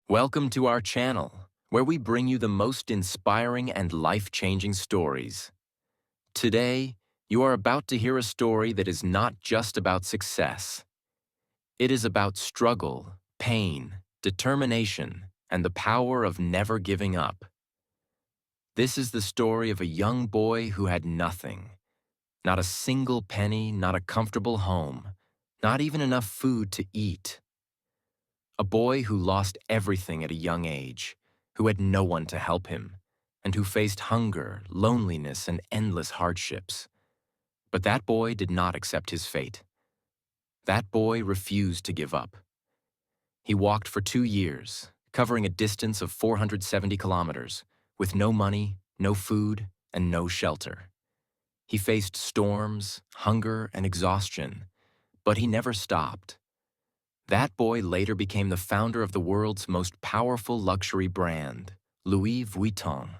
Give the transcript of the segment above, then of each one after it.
Welcome to our channel, where we bring you the most inspiring and life-changing stories. Today, you are about to hear a story that is not just about success. It is about struggle, pain, determination, and the power of never giving up. This is the story of a young boy who had nothing. Not a single penny, not a comfortable home, not even enough food to eat. A boy who lost everything at a young age, who had no one to help him, and who faced hunger, loneliness, and endless hardships. But that boy did not accept his fate. That boy refused to give up. He walked for 2 years, covering a distance of 470 kilometers, with no money, no food, and no shelter. He faced storms, hunger, and exhaustion, but he never stopped. That boy later became the founder of the world's most powerful luxury brand, Louis Vuitton.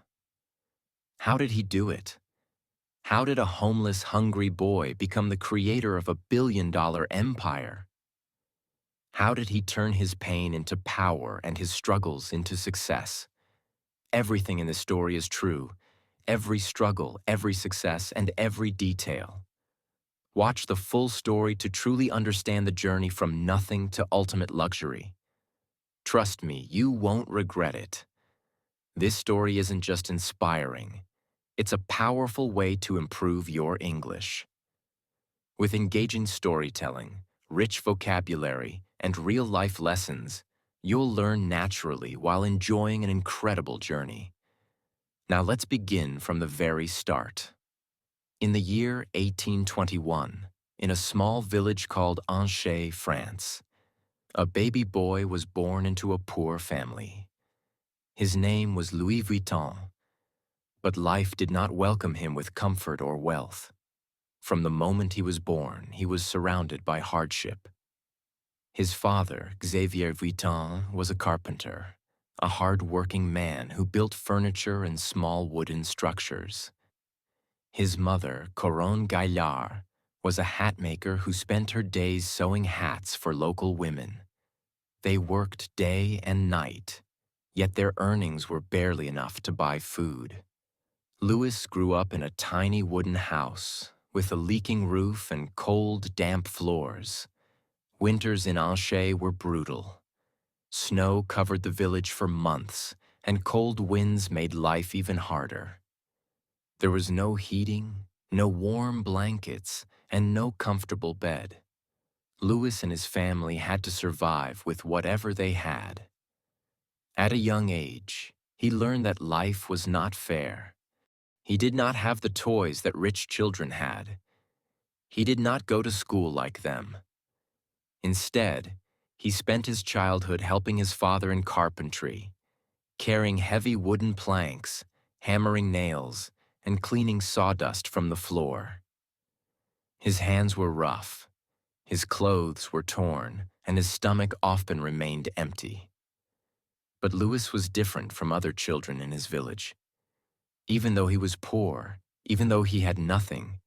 How did he do it? How did a homeless, hungry boy become the creator of a billion-dollar empire? How did he turn his pain into power and his struggles into success? Everything in this story is true. Every struggle, every success, and every detail. Watch the full story to truly understand the journey from nothing to ultimate luxury. Trust me, you won't regret it. This story isn't just inspiring. It's a powerful way to improve your English. With engaging storytelling, rich vocabulary, and real-life lessons, you'll learn naturally while enjoying an incredible journey. Now let's begin from the very start. In the year 1821, in a small village called Angers, France, a baby boy was born into a poor family. His name was Louis Vuitton, but life did not welcome him with comfort or wealth. From the moment he was born, he was surrounded by hardship. His father, Xavier Vuitton, was a carpenter, a hard-working man who built furniture and small wooden structures. His mother, Coronne Gaillard, was a hat maker who spent her days sewing hats for local women. They worked day and night, yet their earnings were barely enough to buy food. Louis grew up in a tiny wooden house with a leaking roof and cold, damp floors. Winters in Angers were brutal. Snow covered the village for months, and cold winds made life even harder. There was no heating, no warm blankets, and no comfortable bed. Louis and his family had to survive with whatever they had. At a young age, he learned that life was not fair. He did not have the toys that rich children had. He did not go to school like them. Instead, he spent his childhood helping his father in carpentry, carrying heavy wooden planks, hammering nails, and cleaning sawdust from the floor. His hands were rough, his clothes were torn, and his stomach often remained empty. But Louis was different from other children in his village. Even though he was poor, even though he had nothing,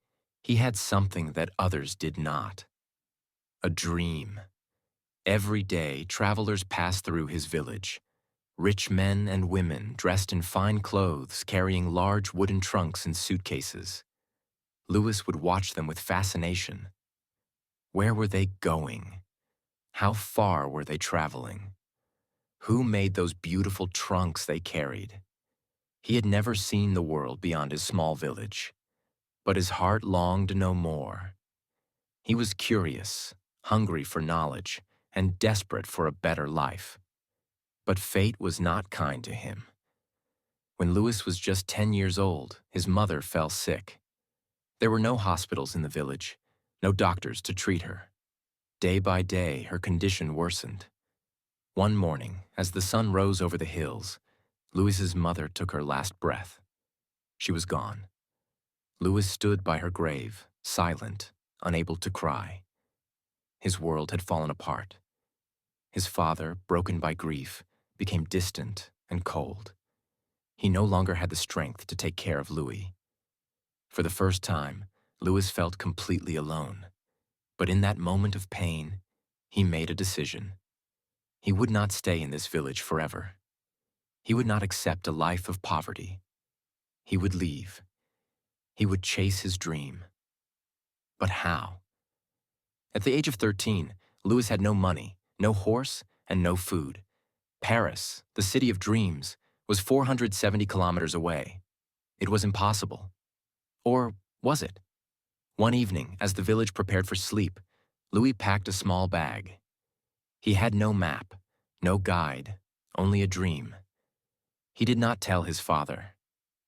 he had something that others did not. A dream. Every day, travelers passed through his village. Rich men and women dressed in fine clothes, carrying large wooden trunks and suitcases. Louis would watch them with fascination. Where were they going? How far were they traveling? Who made those beautiful trunks they carried? He had never seen the world beyond his small village, but his heart longed to know more. He was curious, hungry for knowledge, and desperate for a better life. But fate was not kind to him. When Louis was just 10 years old, his mother fell sick. There were no hospitals in the village, no doctors to treat her. Day by day, her condition worsened. One morning, as the sun rose over the hills, Louis's mother took her last breath. She was gone. Louis stood by her grave, silent, unable to cry. His world had fallen apart. His father, broken by grief, became distant and cold. He no longer had the strength to take care of Louis. For the first time, Louis felt completely alone. But in that moment of pain, he made a decision. He would not stay in this village forever. He would not accept a life of poverty. He would leave. He would chase his dream. But how? At the age of 13, Louis had no money, no horse, and no food. Paris, the city of dreams, was 470 kilometers away. It was impossible. Or was it? One evening, as the village prepared for sleep, Louis packed a small bag. He had no map, no guide, only a dream. He did not tell his father.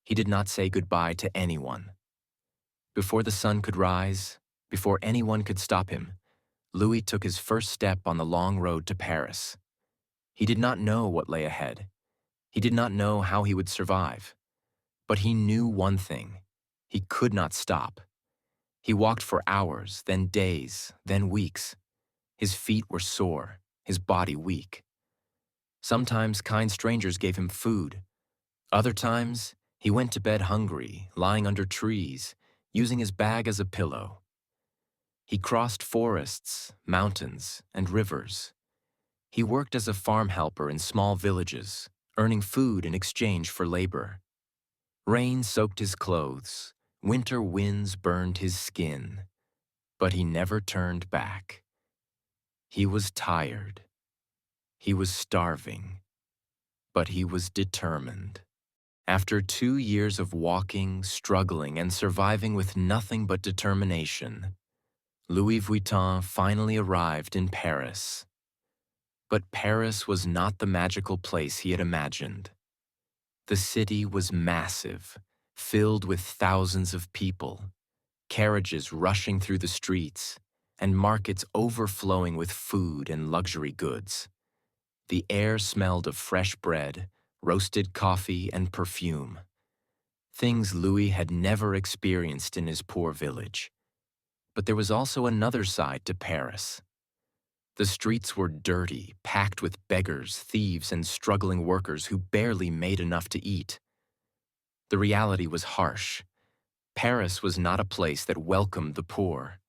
He did not say goodbye to anyone. Before the sun could rise, before anyone could stop him, Louis took his first step on the long road to Paris. He did not know what lay ahead. He did not know how he would survive. But he knew one thing. He could not stop. He walked for hours, then days, then weeks. His feet were sore, his body weak. Sometimes kind strangers gave him food. Other times, he went to bed hungry, lying under trees, using his bag as a pillow. He crossed forests, mountains, and rivers. He worked as a farm helper in small villages, earning food in exchange for labor. Rain soaked his clothes, winter winds burned his skin, but he never turned back. He was tired. He was starving, but he was determined. After 2 years of walking, struggling, and surviving with nothing but determination, Louis Vuitton finally arrived in Paris. But Paris was not the magical place he had imagined. The city was massive, filled with thousands of people, carriages rushing through the streets, and markets overflowing with food and luxury goods. The air smelled of fresh bread, roasted coffee, and perfume. Things Louis had never experienced in his poor village. But there was also another side to Paris. The streets were dirty, packed with beggars, thieves, and struggling workers who barely made enough to eat. The reality was harsh. Paris was not a place that welcomed the poor.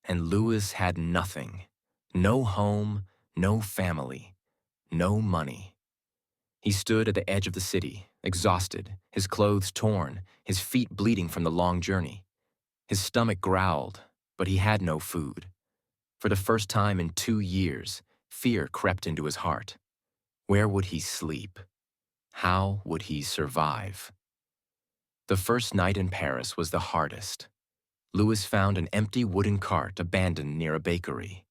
And Louis had nothing. No home, no family, no money. He stood at the edge of the city, exhausted, his clothes torn, his feet bleeding from the long journey. His stomach growled, but he had no food. For the first time in 2 years, fear crept into his heart. Where would he sleep? How would he survive? The first night in Paris was the hardest. Louis found an empty wooden cart abandoned near a bakery.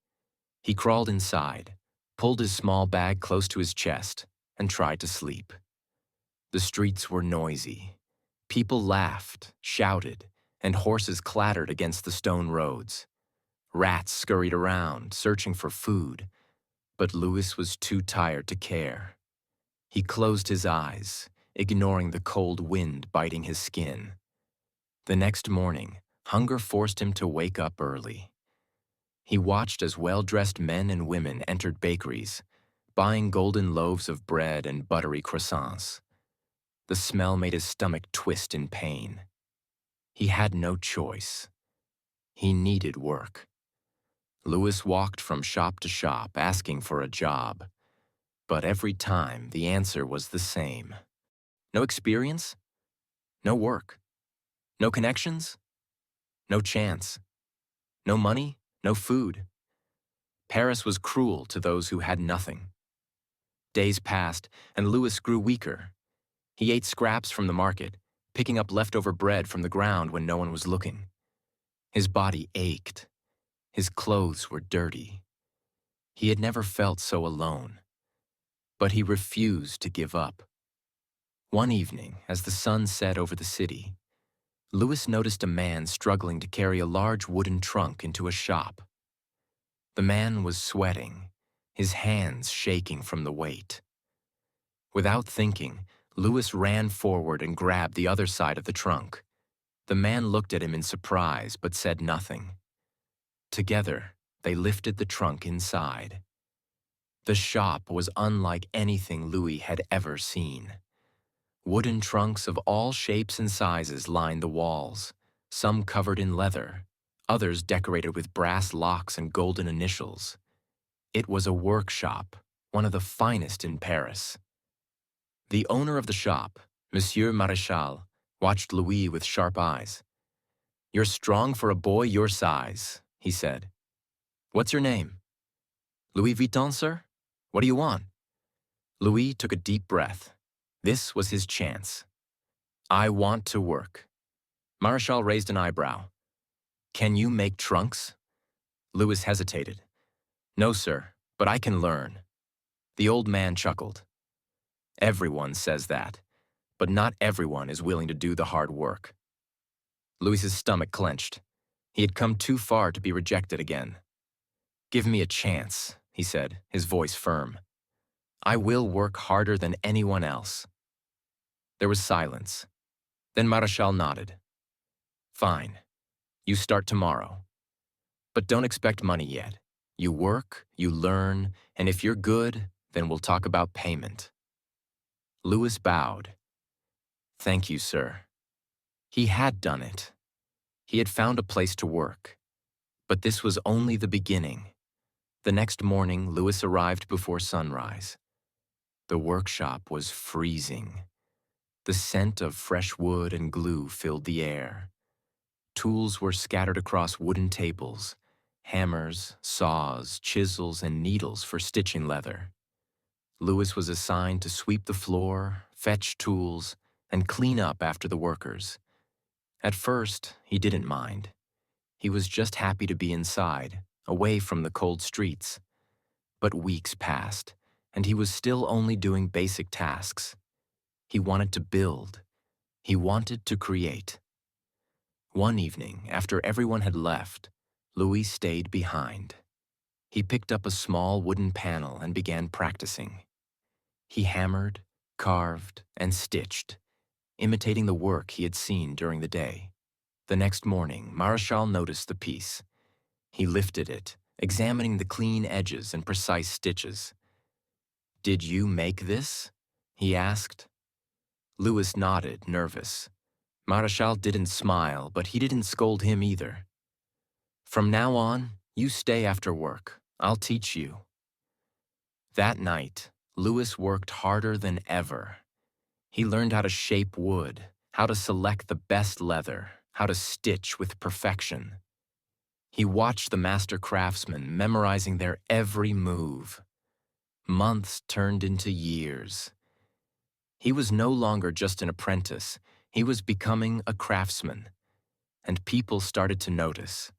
He crawled inside, pulled his small bag close to his chest, and tried to sleep. The streets were noisy. People laughed, shouted, and horses clattered against the stone roads. Rats scurried around, searching for food, but Louis was too tired to care. He closed his eyes, ignoring the cold wind biting his skin. The next morning, hunger forced him to wake up early. He watched as well-dressed men and women entered bakeries, buying golden loaves of bread and buttery croissants. The smell made his stomach twist in pain. He had no choice. He needed work. Louis walked from shop to shop asking for a job, but every time the answer was the same. No experience, no work, no connections, no chance, no money, no food. Paris was cruel to those who had nothing. Days passed, and Louis grew weaker. He ate scraps from the market, picking up leftover bread from the ground when no one was looking. His body ached. His clothes were dirty. He had never felt so alone. But he refused to give up. One evening, as the sun set over the city, Louis noticed a man struggling to carry a large wooden trunk into a shop. The man was sweating, his hands shaking from the weight. Without thinking, Louis ran forward and grabbed the other side of the trunk. The man looked at him in surprise but said nothing. Together, they lifted the trunk inside. The shop was unlike anything Louis had ever seen. Wooden trunks of all shapes and sizes lined the walls, some covered in leather, others decorated with brass locks and golden initials. It was a workshop, one of the finest in Paris. The owner of the shop, Monsieur Maréchal, watched Louis with sharp eyes. "You're strong for a boy your size," he said. "What's your name?" "Louis Vuitton, sir? What do you want?" Louis took a deep breath. This was his chance. "I want to work." Maréchal raised an eyebrow. "Can you make trunks?" Louis hesitated. "No, sir, but I can learn." The old man chuckled. "Everyone says that, but not everyone is willing to do the hard work." Louis's stomach clenched. He had come too far to be rejected again. "Give me a chance," he said, his voice firm. "I will work harder than anyone else." There was silence. Then Maréchal nodded. "Fine. You start tomorrow. But don't expect money yet. You work, you learn, and if you're good, then we'll talk about payment." Louis bowed. "Thank you, sir." He had done it. He had found a place to work. But this was only the beginning. The next morning, Louis arrived before sunrise. The workshop was freezing. The scent of fresh wood and glue filled the air. Tools were scattered across wooden tables: hammers, saws, chisels, and needles for stitching leather. Louis was assigned to sweep the floor, fetch tools, and clean up after the workers. At first, he didn't mind. He was just happy to be inside, away from the cold streets. But weeks passed, and he was still only doing basic tasks. He wanted to build. He wanted to create. One evening, after everyone had left, Louis stayed behind. He picked up a small wooden panel and began practicing. He hammered, carved, and stitched, imitating the work he had seen during the day. The next morning, Maréchal noticed the piece. He lifted it, examining the clean edges and precise stitches. "Did you make this?" he asked. Louis nodded, nervous. Maréchal didn't smile, but he didn't scold him either. "From now on, you stay after work. I'll teach you." That night, Louis worked harder than ever. He learned how to shape wood, how to select the best leather, how to stitch with perfection. He watched the master craftsmen memorizing their every move. Months turned into years. He was no longer just an apprentice. He was becoming a craftsman, and people started to notice.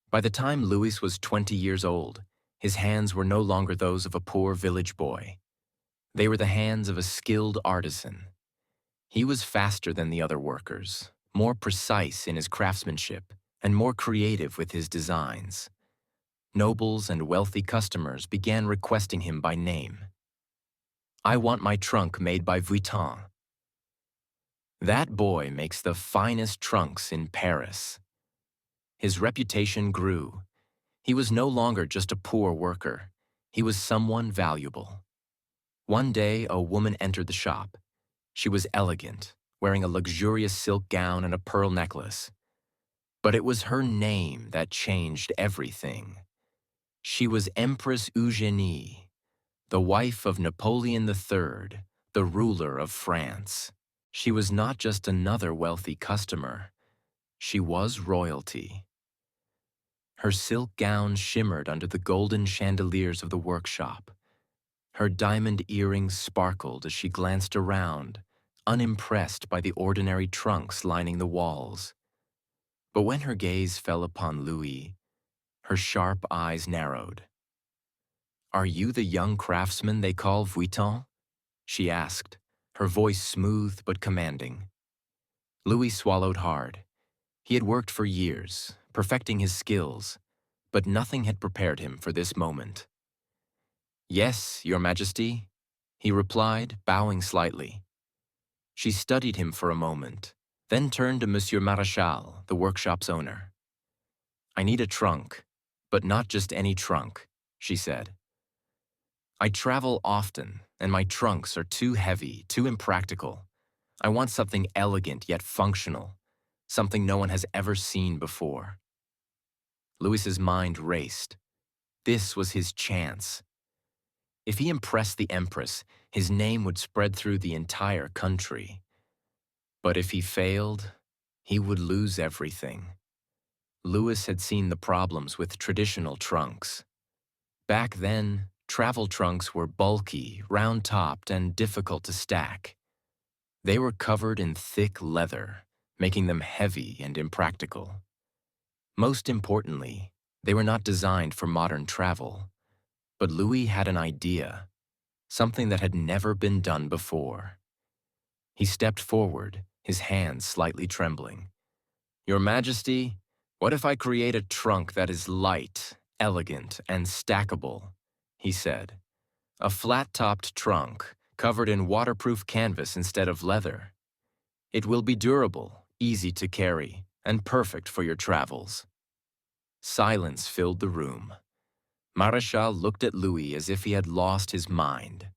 By the time Louis was 20 years old, his hands were no longer those of a poor village boy. They were the hands of a skilled artisan. He was faster than the other workers, more precise in his craftsmanship, and more creative with his designs. Nobles and wealthy customers began requesting him by name. "I want my trunk made by Vuitton." "That boy makes the finest trunks in Paris." His reputation grew. He was no longer just a poor worker. He was someone valuable. One day, a woman entered the shop. She was elegant, wearing a luxurious silk gown and a pearl necklace. But it was her name that changed everything. She was Empress Eugénie, the wife of Napoleon III, the ruler of France. She was not just another wealthy customer. She was royalty. Her silk gown shimmered under the golden chandeliers of the workshop. Her diamond earrings sparkled as she glanced around, unimpressed by the ordinary trunks lining the walls. But when her gaze fell upon Louis, her sharp eyes narrowed. "Are you the young craftsman they call Vuitton?" she asked, her voice smooth but commanding. Louis swallowed hard. He had worked for years, perfecting his skills, but nothing had prepared him for this moment. "Yes, Your Majesty," he replied, bowing slightly. She studied him for a moment, then turned to Monsieur Maréchal, the workshop's owner. "I need a trunk, but not just any trunk," she said. "I travel often, and my trunks are too heavy, too impractical. I want something elegant yet functional, something no one has ever seen before." Louis's mind raced. This was his chance. If he impressed the Empress, his name would spread through the entire country. But if he failed, he would lose everything. Louis had seen the problems with traditional trunks. Back then, travel trunks were bulky, round-topped, and difficult to stack. They were covered in thick leather, making them heavy and impractical. Most importantly, they were not designed for modern travel. But Louis had an idea, something that had never been done before. He stepped forward, his hands slightly trembling. "Your Majesty, what if I create a trunk that is light, elegant, and stackable?" he said. "A flat-topped trunk, covered in waterproof canvas instead of leather. It will be durable, easy to carry, and perfect for your travels." Silence filled the room. Marechal looked at Louis as if he had lost his mind.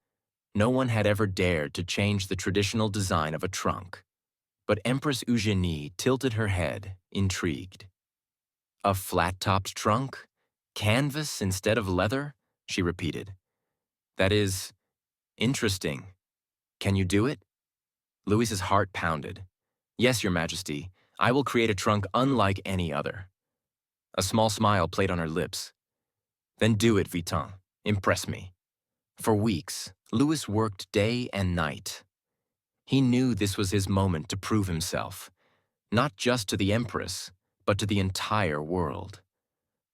No one had ever dared to change the traditional design of a trunk. But Empress Eugénie tilted her head, intrigued. "A flat-topped trunk? Canvas instead of leather?" she repeated. "That is interesting. Can you do it?" Louis's heart pounded. "Yes, Your Majesty. I will create a trunk unlike any other." A small smile played on her lips. "Then do it, Vuitton. Impress me." For weeks, Louis worked day and night. He knew this was his moment to prove himself, not just to the Empress, but to the entire world.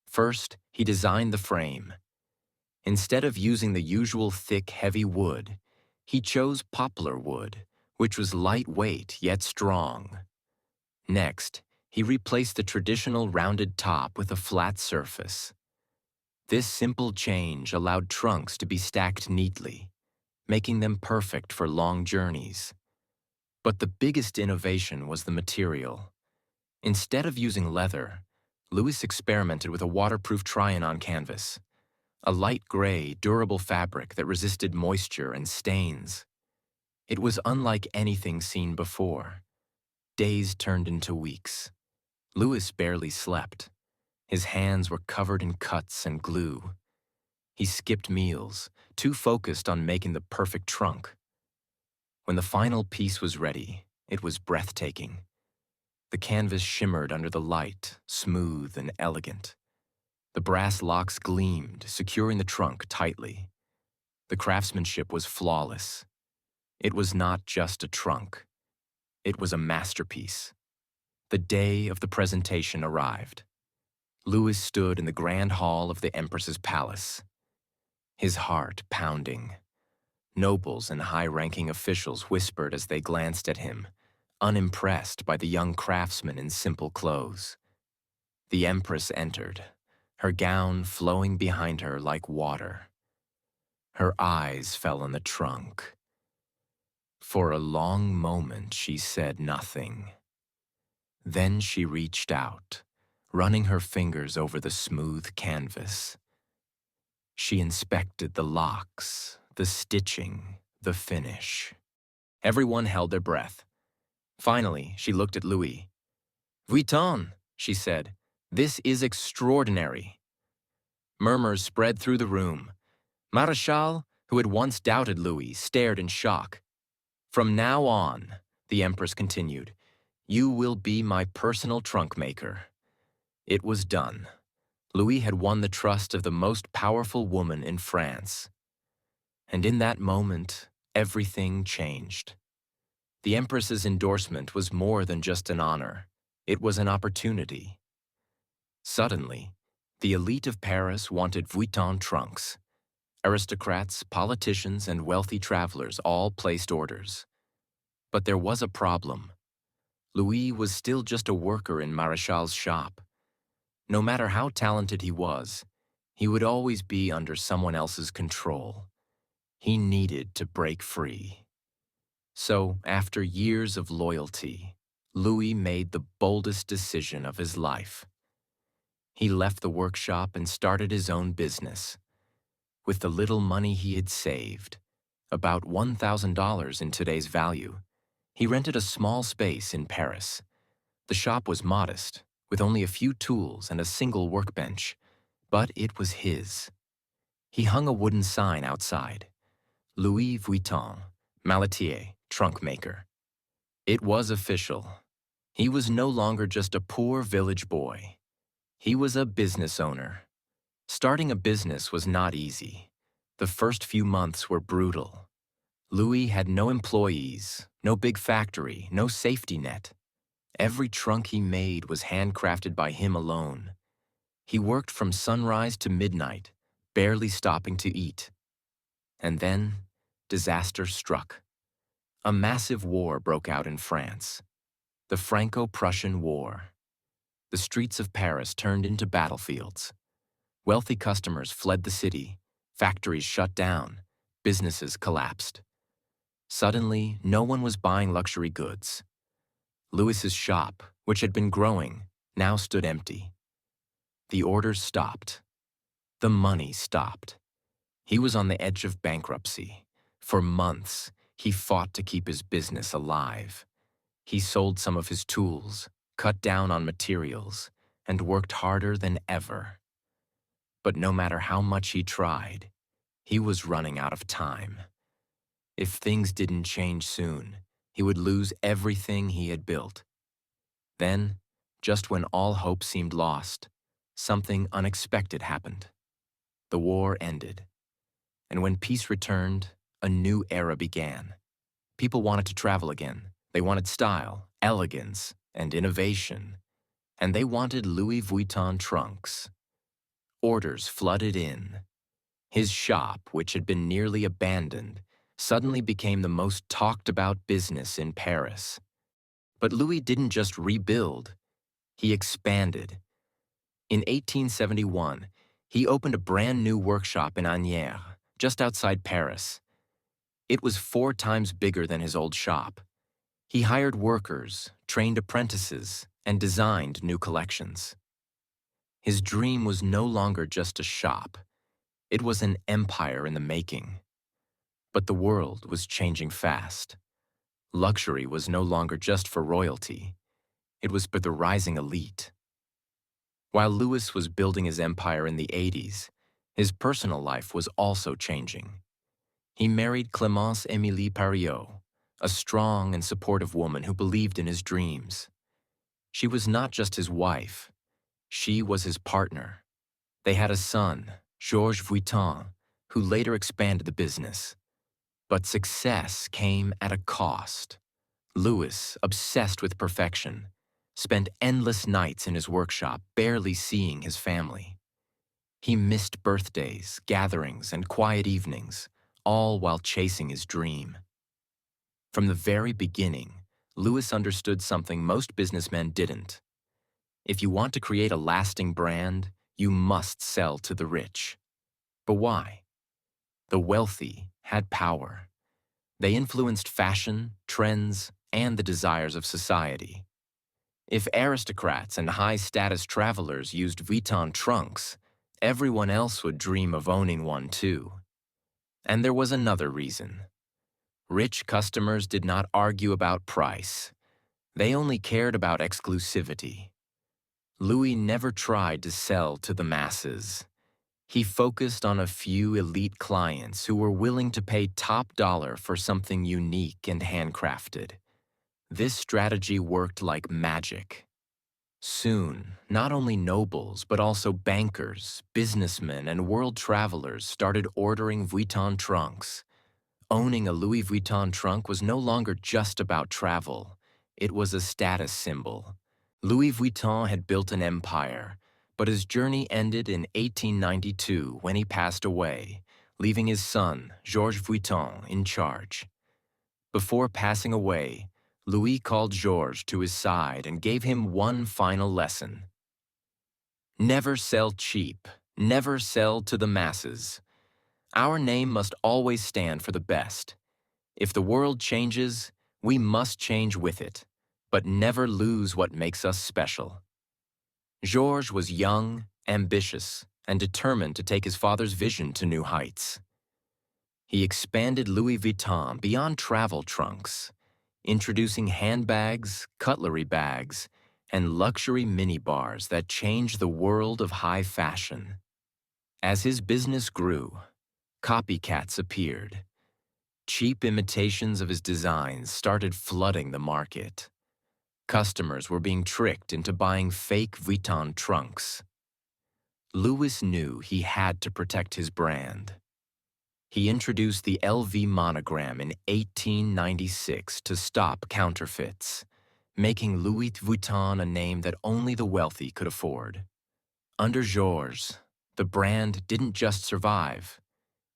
First, he designed the frame. Instead of using the usual thick, heavy wood, he chose poplar wood, which was lightweight yet strong. Next, he replaced the traditional rounded top with a flat surface. This simple change allowed trunks to be stacked neatly, making them perfect for long journeys. But the biggest innovation was the material. Instead of using leather, Louis experimented with a waterproof Trianon canvas, a light gray, durable fabric that resisted moisture and stains. It was unlike anything seen before. Days turned into weeks. Louis barely slept. His hands were covered in cuts and glue. He skipped meals, too focused on making the perfect trunk. When the final piece was ready, it was breathtaking. The canvas shimmered under the light, smooth and elegant. The brass locks gleamed, securing the trunk tightly. The craftsmanship was flawless. It was not just a trunk. It was a masterpiece. The day of the presentation arrived. Louis stood in the grand hall of the Empress's palace, his heart pounding. Nobles and high-ranking officials whispered as they glanced at him, unimpressed by the young craftsman in simple clothes. The Empress entered, her gown flowing behind her like water. Her eyes fell on the trunk. For a long moment, she said nothing. Then she reached out, running her fingers over the smooth canvas. She inspected the locks, the stitching, the finish. Everyone held their breath. Finally, she looked at Louis. "Vuitton," she said, "this is extraordinary." Murmurs spread through the room. Marechal, who had once doubted Louis, stared in shock. "From now on," the Empress continued, "you will be my personal trunk maker." It was done. Louis had won the trust of the most powerful woman in France. And in that moment, everything changed. The Empress's endorsement was more than just an honor. It was an opportunity. Suddenly, the elite of Paris wanted Vuitton trunks. Aristocrats, politicians, and wealthy travelers all placed orders. But there was a problem. Louis was still just a worker in Marechal's shop. No matter how talented he was, he would always be under someone else's control. He needed to break free. So, after years of loyalty, Louis made the boldest decision of his life. He left the workshop and started his own business. With the little money he had saved, about $1,000 in today's value, he rented a small space in Paris. The shop was modest, with only a few tools and a single workbench, but it was his. He hung a wooden sign outside: Louis Vuitton, Malatier, trunk maker. It was official. He was no longer just a poor village boy. He was a business owner. Starting a business was not easy. The first few months were brutal. Louis had no employees, no big factory, no safety net. Every trunk he made was handcrafted by him alone. He worked from sunrise to midnight, barely stopping to eat. And then, disaster struck. A massive war broke out in France. The Franco-Prussian War. The streets of Paris turned into battlefields. Wealthy customers fled the city, factories shut down, businesses collapsed. Suddenly, no one was buying luxury goods. Louis's shop, which had been growing, now stood empty. The orders stopped. The money stopped. He was on the edge of bankruptcy. For months, he fought to keep his business alive. He sold some of his tools, cut down on materials, and worked harder than ever. But no matter how much he tried, he was running out of time. If things didn't change soon, he would lose everything he had built. Then, just when all hope seemed lost, something unexpected happened. The war ended. And when peace returned, a new era began. People wanted to travel again. They wanted style, elegance, and innovation. And they wanted Louis Vuitton trunks. Orders flooded in. His shop, which had been nearly abandoned, suddenly became the most talked about business in Paris. But Louis didn't just rebuild, he expanded. In 1871, he opened a brand new workshop in Agnières, just outside Paris. It was 4 times bigger than his old shop. He hired workers, trained apprentices, and designed new collections. His dream was no longer just a shop. It was an empire in the making. But the world was changing fast. Luxury was no longer just for royalty. It was for the rising elite. While Louis was building his empire in the 80s, his personal life was also changing. He married Clémence Émilie Pariot, a strong and supportive woman who believed in his dreams. She was not just his wife. She was his partner. They had a son, Georges Vuitton, who later expanded the business. But success came at a cost. Louis, obsessed with perfection, spent endless nights in his workshop, barely seeing his family. He missed birthdays, gatherings, and quiet evenings, all while chasing his dream. From the very beginning, Louis understood something most businessmen didn't. If you want to create a lasting brand, you must sell to the rich. But why? The wealthy had power. They influenced fashion, trends, and the desires of society. If aristocrats and high-status travelers used Vuitton trunks, everyone else would dream of owning one too. And there was another reason. Rich customers did not argue about price. They only cared about exclusivity. Louis never tried to sell to the masses. He focused on a few elite clients who were willing to pay top dollar for something unique and handcrafted. This strategy worked like magic. Soon, not only nobles, but also bankers, businessmen, and world travelers started ordering Vuitton trunks. Owning a Louis Vuitton trunk was no longer just about travel. It was a status symbol. Louis Vuitton had built an empire, but his journey ended in 1892 when he passed away, leaving his son, Georges Vuitton, in charge. Before passing away, Louis called Georges to his side and gave him one final lesson. Never sell cheap, never sell to the masses. Our name must always stand for the best. If the world changes, we must change with it, but never lose what makes us special. Georges was young, ambitious, and determined to take his father's vision to new heights. He expanded Louis Vuitton beyond travel trunks, introducing handbags, cutlery bags, and luxury minibars that changed the world of high fashion. As his business grew, copycats appeared. Cheap imitations of his designs started flooding the market. Customers were being tricked into buying fake Vuitton trunks. Louis knew he had to protect his brand. He introduced the LV monogram in 1896 to stop counterfeits, making Louis Vuitton a name that only the wealthy could afford. Under Georges, the brand didn't just survive,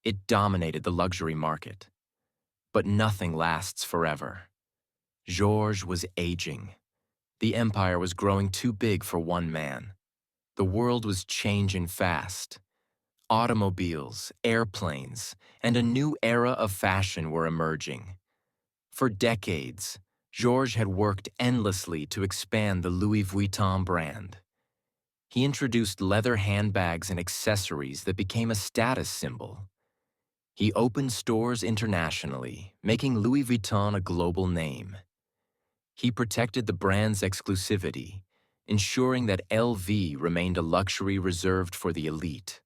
it dominated the luxury market. But nothing lasts forever. Georges was aging. The empire was growing too big for one man. The world was changing fast. Automobiles, airplanes, and a new era of fashion were emerging. For decades, Georges had worked endlessly to expand the Louis Vuitton brand. He introduced leather handbags and accessories that became a status symbol. He opened stores internationally, making Louis Vuitton a global name. He protected the brand's exclusivity, ensuring that LV remained a luxury reserved for the elite.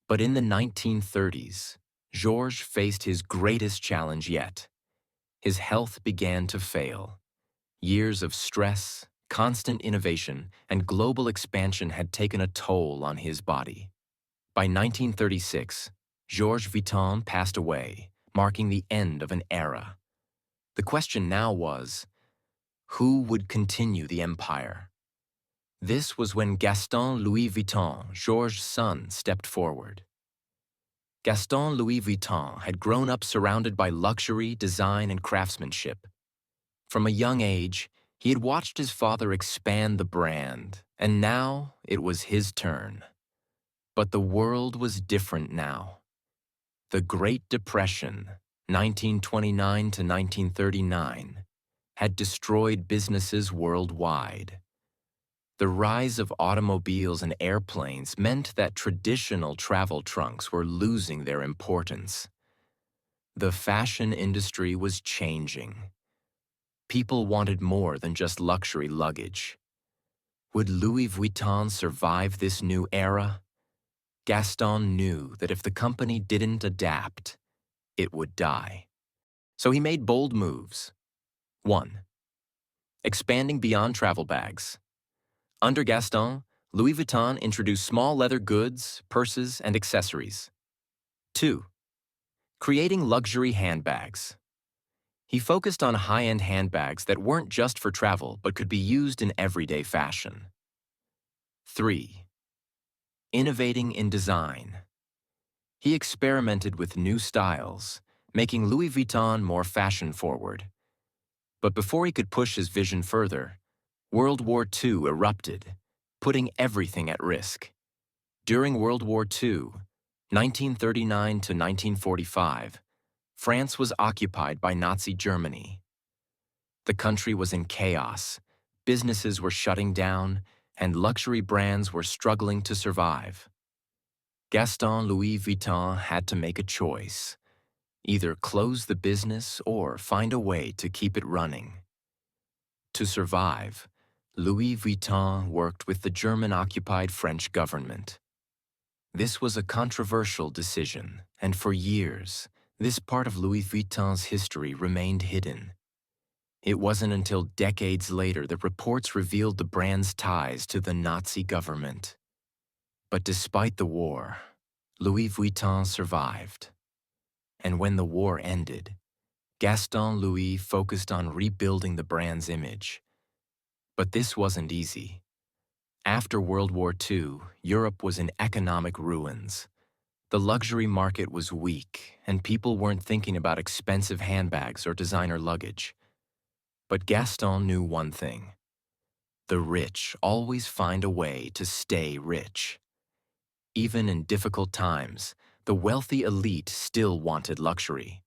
But in the 1930s, Georges faced his greatest challenge yet. His health began to fail. Years of stress, constant innovation, and global expansion had taken a toll on his body. By 1936, Georges Vuitton passed away, marking the end of an era. The question now was, who would continue the empire? This was when Gaston Louis Vuitton, Georges' son, stepped forward. Gaston Louis Vuitton had grown up surrounded by luxury, design, and craftsmanship. From a young age, he had watched his father expand the brand, and now it was his turn. But the world was different now. The Great Depression, 1929 to 1939, had destroyed businesses worldwide. The rise of automobiles and airplanes meant that traditional travel trunks were losing their importance. The fashion industry was changing. People wanted more than just luxury luggage. Would Louis Vuitton survive this new era? Gaston knew that if the company didn't adapt, it would die. So he made bold moves. 1. Expanding beyond travel bags. Under Gaston, Louis Vuitton introduced small leather goods, purses, and accessories. 2. Creating luxury handbags. He focused on high-end handbags that weren't just for travel but could be used in everyday fashion. 3. Innovating in design. He experimented with new styles, making Louis Vuitton more fashion-forward. But before he could push his vision further, World War II erupted, putting everything at risk. During World War II, 1939 to 1945, France was occupied by Nazi Germany. The country was in chaos, businesses were shutting down, and luxury brands were struggling to survive. Gaston Louis Vuitton had to make a choice: either close the business or find a way to keep it running. To survive, Louis Vuitton worked with the German-occupied French government. This was a controversial decision, and for years, this part of Louis Vuitton's history remained hidden. It wasn't until decades later that reports revealed the brand's ties to the Nazi government. But despite the war, Louis Vuitton survived. And when the war ended, Gaston Louis focused on rebuilding the brand's image. But this wasn't easy. After World War II, Europe was in economic ruins. The luxury market was weak, and people weren't thinking about expensive handbags or designer luggage. But Gaston knew one thing: the rich always find a way to stay rich. Even in difficult times, the wealthy elite still wanted luxury.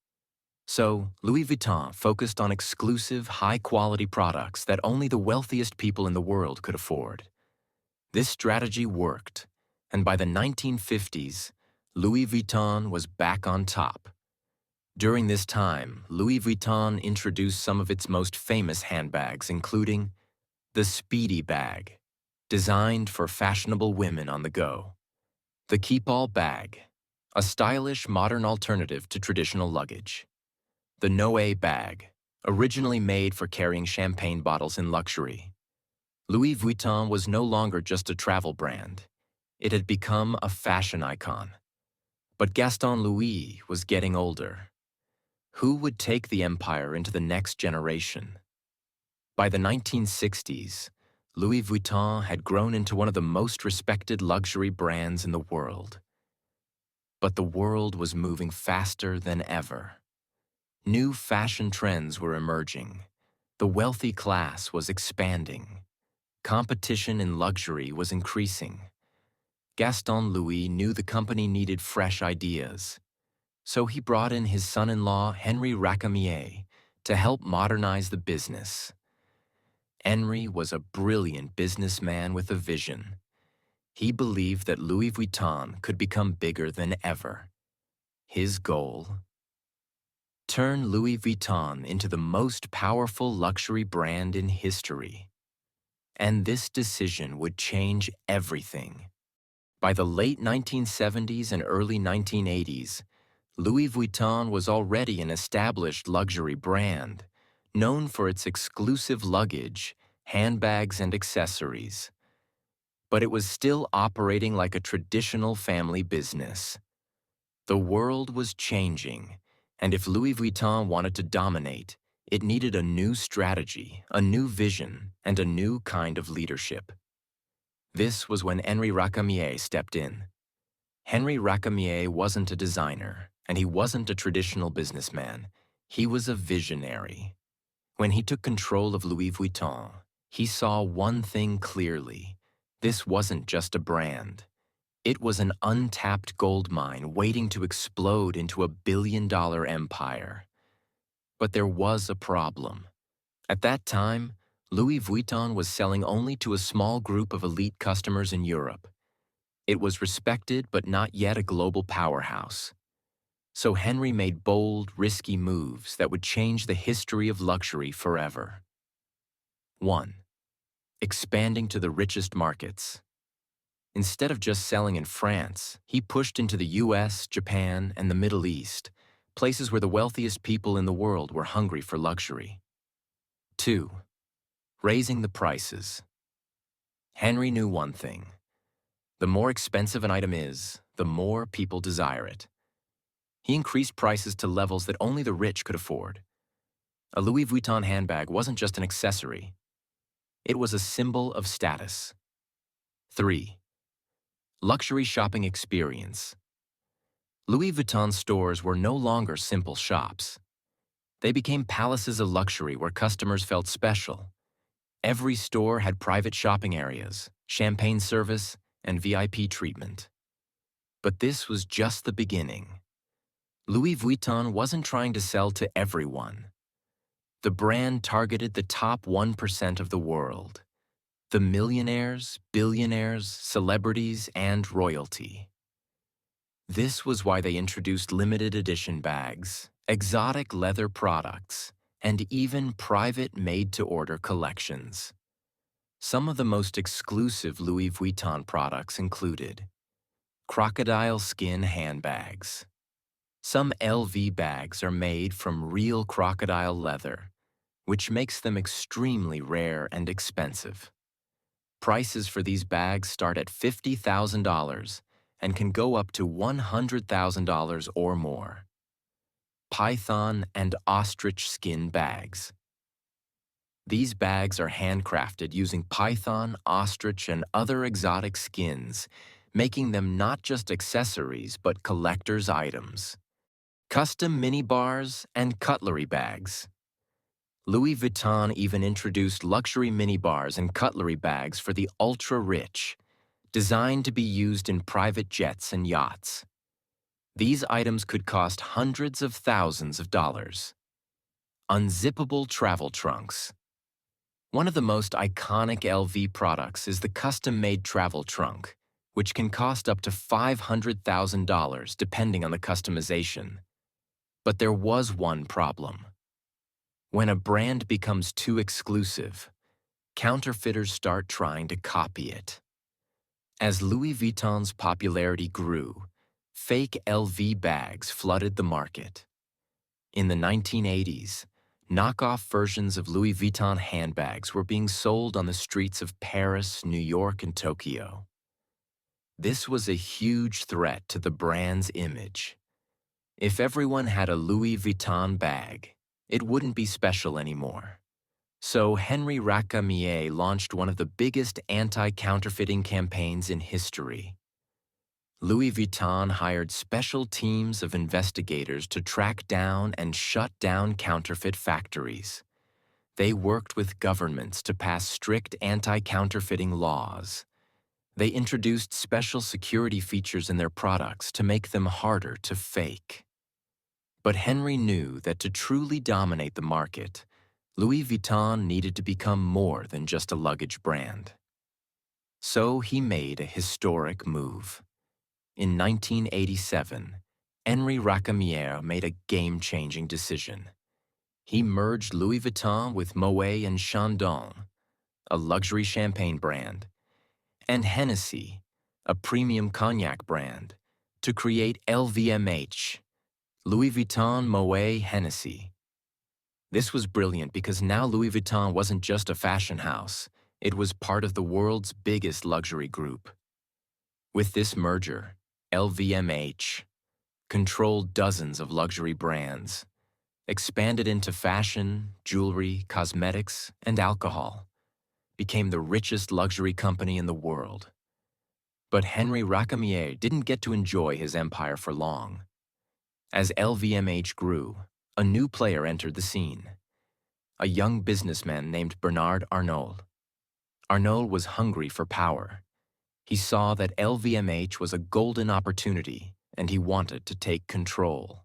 So, Louis Vuitton focused on exclusive, high-quality products that only the wealthiest people in the world could afford. This strategy worked, and by the 1950s, Louis Vuitton was back on top. During this time, Louis Vuitton introduced some of its most famous handbags, including the Speedy bag, designed for fashionable women on the go; The keep-all bag, a stylish modern alternative to traditional luggage. The Noe bag, originally made for carrying champagne bottles in luxury. Louis Vuitton was no longer just a travel brand. It had become a fashion icon. But Gaston Louis was getting older. Who would take the empire into the next generation? By the 1960s, Louis Vuitton had grown into one of the most respected luxury brands in the world. But the world was moving faster than ever. New fashion trends were emerging. The wealthy class was expanding. Competition in luxury was increasing. Gaston Louis knew the company needed fresh ideas. So he brought in his son-in-law, Henri Racamier, to help modernize the business. Henri was a brilliant businessman with a vision. He believed that Louis Vuitton could become bigger than ever. His goal? Turn Louis Vuitton into the most powerful luxury brand in history. And this decision would change everything. By the late 1970s and early 1980s, Louis Vuitton was already an established luxury brand, known for its exclusive luggage, handbags, and accessories. But it was still operating like a traditional family business. The world was changing, and if Louis Vuitton wanted to dominate, it needed a new strategy, a new vision, and a new kind of leadership. This was when Henri Racamier stepped in. Henri Racamier wasn't a designer, and he wasn't a traditional businessman. He was a visionary. When he took control of Louis Vuitton, he saw one thing clearly. This wasn't just a brand. It was an untapped gold mine waiting to explode into a billion-dollar empire. But there was a problem. At that time, Louis Vuitton was selling only to a small group of elite customers in Europe. It was respected but not yet a global powerhouse. So Henri made bold, risky moves that would change the history of luxury forever. 1. Expanding to the richest markets. Instead of just selling in France, he pushed into the US, Japan, and the Middle East, places where the wealthiest people in the world were hungry for luxury. 2. Raising the prices. Henri knew one thing. The more expensive an item is, the more people desire it. He increased prices to levels that only the rich could afford. A Louis Vuitton handbag wasn't just an accessory. It was a symbol of status. 3. Luxury shopping experience. Louis Vuitton stores were no longer simple shops. They became palaces of luxury where customers felt special. Every store had private shopping areas, champagne service, and VIP treatment. But this was just the beginning. Louis Vuitton wasn't trying to sell to everyone. The brand targeted the top 1% of the world. The millionaires, billionaires, celebrities, and royalty. This was why they introduced limited edition bags, exotic leather products, and even private made-to-order collections. Some of the most exclusive Louis Vuitton products included crocodile skin handbags. Some LV bags are made from real crocodile leather, which makes them extremely rare and expensive. Prices for these bags start at $50,000 and can go up to $100,000 or more. Python and ostrich skin bags. These bags are handcrafted using python, ostrich, and other exotic skins, making them not just accessories but collector's items. Custom mini bars and cutlery bags. Louis Vuitton even introduced luxury mini bars and cutlery bags for the ultra-rich, designed to be used in private jets and yachts. These items could cost hundreds of thousands of dollars. Unzippable travel trunks. One of the most iconic LV products is the custom-made travel trunk, which can cost up to $500,000 depending on the customization. But there was one problem. When a brand becomes too exclusive, counterfeiters start trying to copy it. As Louis Vuitton's popularity grew, fake LV bags flooded the market. In the 1980s, knockoff versions of Louis Vuitton handbags were being sold on the streets of Paris, New York, and Tokyo. This was a huge threat to the brand's image. If everyone had a Louis Vuitton bag, it wouldn't be special anymore. So Henri Racamier launched one of the biggest anti-counterfeiting campaigns in history. Louis Vuitton hired special teams of investigators to track down and shut down counterfeit factories. They worked with governments to pass strict anti-counterfeiting laws. They introduced special security features in their products to make them harder to fake. But Henry knew that to truly dominate the market, Louis Vuitton needed to become more than just a luggage brand. So he made a historic move. In 1987, Henri Racamier made a game-changing decision. He merged Louis Vuitton with Moet and Chandon, a luxury champagne brand, and Hennessy, a premium cognac brand, to create LVMH, Louis Vuitton Moet Hennessy. This was brilliant because now Louis Vuitton wasn't just a fashion house, it was part of the world's biggest luxury group. With this merger, LVMH controlled dozens of luxury brands, expanded into fashion, jewelry, cosmetics, and alcohol, became the richest luxury company in the world. But Henri Racamier didn't get to enjoy his empire for long. As LVMH grew, a new player entered the scene, a young businessman named Bernard Arnault. Arnault was hungry for power. He saw that LVMH was a golden opportunity, and he wanted to take control.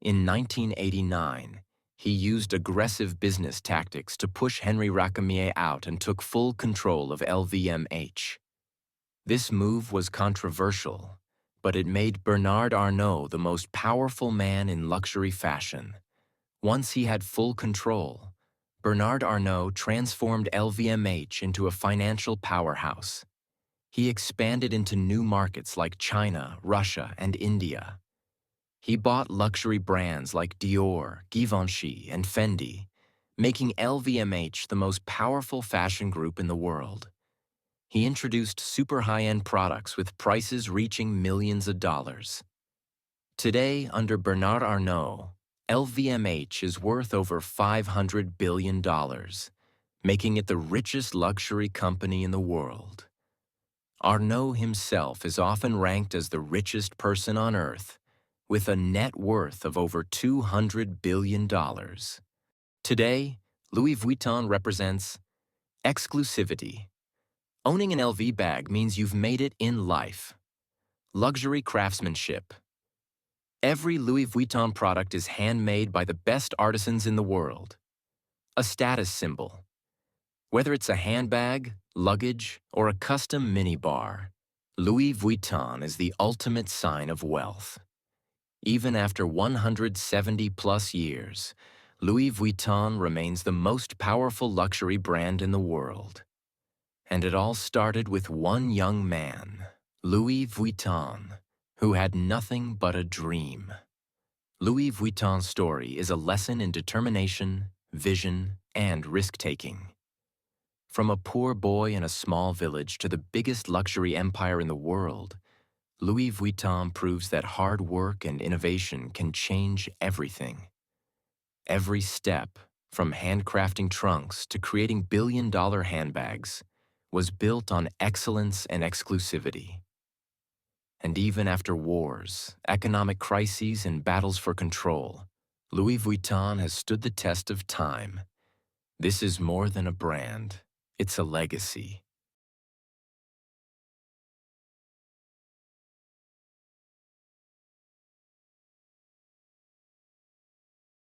In 1989, he used aggressive business tactics to push Henri Racamier out and took full control of LVMH. This move was controversial, but it made Bernard Arnault the most powerful man in luxury fashion. Once he had full control, Bernard Arnault transformed LVMH into a financial powerhouse. He expanded into new markets like China, Russia, and India. He bought luxury brands like Dior, Givenchy, and Fendi, making LVMH the most powerful fashion group in the world. He introduced super high-end products with prices reaching millions of dollars. Today, under Bernard Arnault, LVMH is worth over $500 billion, making it the richest luxury company in the world. Arnault himself is often ranked as the richest person on earth, with a net worth of over $200 billion. Today, Louis Vuitton represents exclusivity. Owning an LV bag means you've made it in life. Luxury craftsmanship. Every Louis Vuitton product is handmade by the best artisans in the world. A status symbol. Whether it's a handbag, luggage, or a custom minibar, Louis Vuitton is the ultimate sign of wealth. Even after 170-plus years, Louis Vuitton remains the most powerful luxury brand in the world. And it all started with one young man, Louis Vuitton, who had nothing but a dream. Louis Vuitton's story is a lesson in determination, vision, and risk-taking. From a poor boy in a small village to the biggest luxury empire in the world, Louis Vuitton proves that hard work and innovation can change everything. Every step, from handcrafting trunks to creating billion-dollar handbags, was built on excellence and exclusivity. And even after wars, economic crises, and battles for control, Louis Vuitton has stood the test of time. This is more than a brand, it's a legacy.